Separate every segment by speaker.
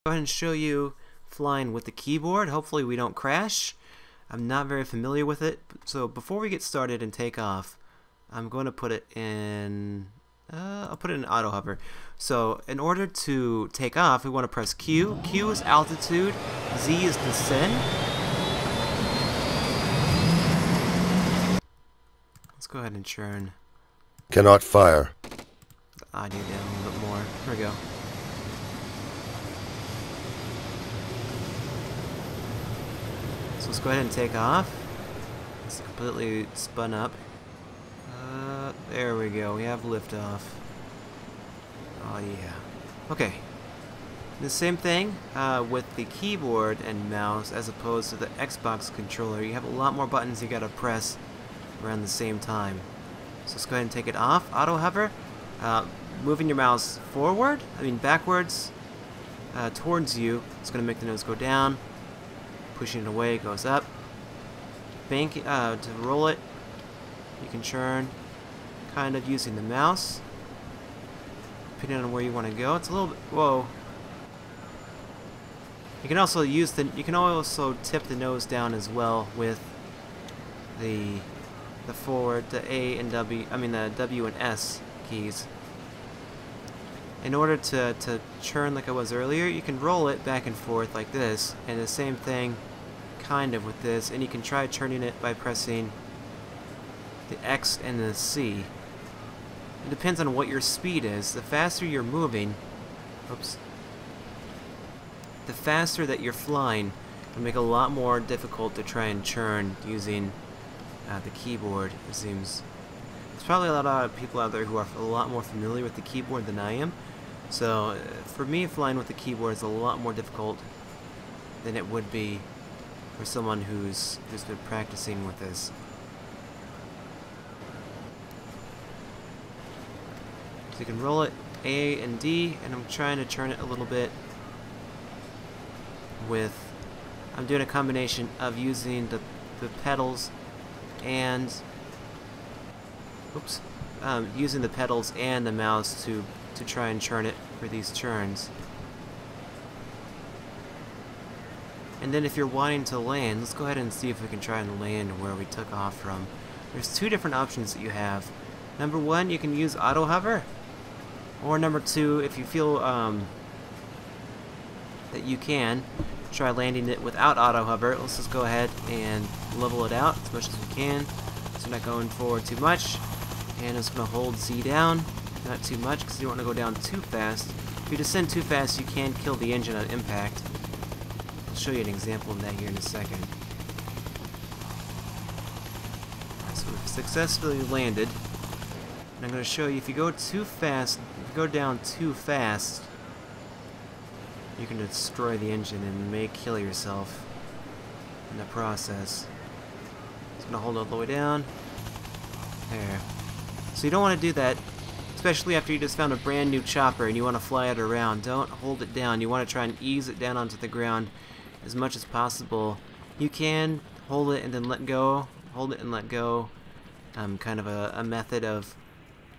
Speaker 1: Go ahead and show you flying with the keyboard. Hopefully we don't crash. I'm not very familiar with it, so before we get started and take off, I'm going to put it in I'll put it in auto hover. So in order to take off, we want to press Q. Q is altitude, Z is descend. Let's go ahead and churn
Speaker 2: Cannot fire.
Speaker 1: the audio down a little bit more. Here we go. So let's go ahead and take off. It's completely spun up. There we go. We have liftoff. Oh yeah. Okay. The same thing with the keyboard and mouse as opposed to the Xbox controller. You have a lot more buttons you gotta press around the same time. So let's go ahead and take it off. Auto hover. Moving your mouse backwards towards you. It's gonna make the nose go down. Pushing it away, it goes up. Bank to roll it. You can churn, kind of using the mouse, depending on where you want to go. It's a little bit. Whoa. You can also use the. You can also tip the nose down as well with the forward, the A and W. The W and S keys. In order to churn like I was earlier, you can roll it back and forth like this, and the same thing kind of with this, and you can try churning it by pressing the X and the C. It depends on what your speed is. The faster you're moving, the faster that you're flying, it'll make it a lot more difficult to try and churn using the keyboard. It seems there's probably a lot of people out there who are a lot more familiar with the keyboard than I am. So for me, flying with the keyboard is a lot more difficult than it would be for someone who's been practicing with this. So you can roll it A and D, and I'm trying to churn it a little bit with. I'm doing a combination of using the pedals and using the pedals and the mouse to try and churn it for these churns. And then if you're wanting to land, let's go ahead and see if we can try and land where we took off from. There's two different options that you have. Number one, you can use auto hover, or number two, if you feel that you can, try landing it without auto hover. Let's just go ahead and level it out as much as we can, so we're not going forward too much. And it's going to hold Z down, not too much because you don't want to go down too fast. If you descend too fast, you can kill the engine on impact. I'll show you an example of that here in a second. Right, so we've successfully landed. And I'm going to show you, if you go too fast, if you go down too fast, you can destroy the engine and may kill yourself in the process. It's going to hold it all the way down. There. So you don't want to do that, especially after you just found a brand new chopper and you want to fly it around. Don't hold it down. You want to try and ease it down onto the ground as much as possible. You can hold it and then let go. Hold it and let go. Kind of a method of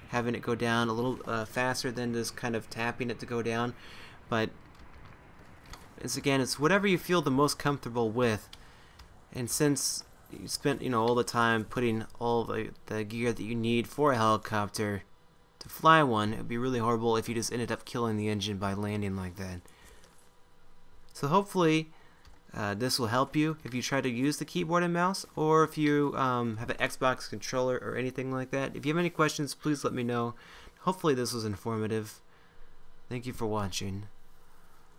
Speaker 1: having it go down a little faster than just kind of tapping it to go down. But it's whatever you feel the most comfortable with. And since you spent all the time putting all the gear that you need for a helicopter to fly one, it would be really horrible if you just ended up killing the engine by landing like that. So hopefully this will help you if you try to use the keyboard and mouse, or if you have an Xbox controller or anything like that. If you have any questions, please let me know. Hopefully this was informative. Thank you for watching.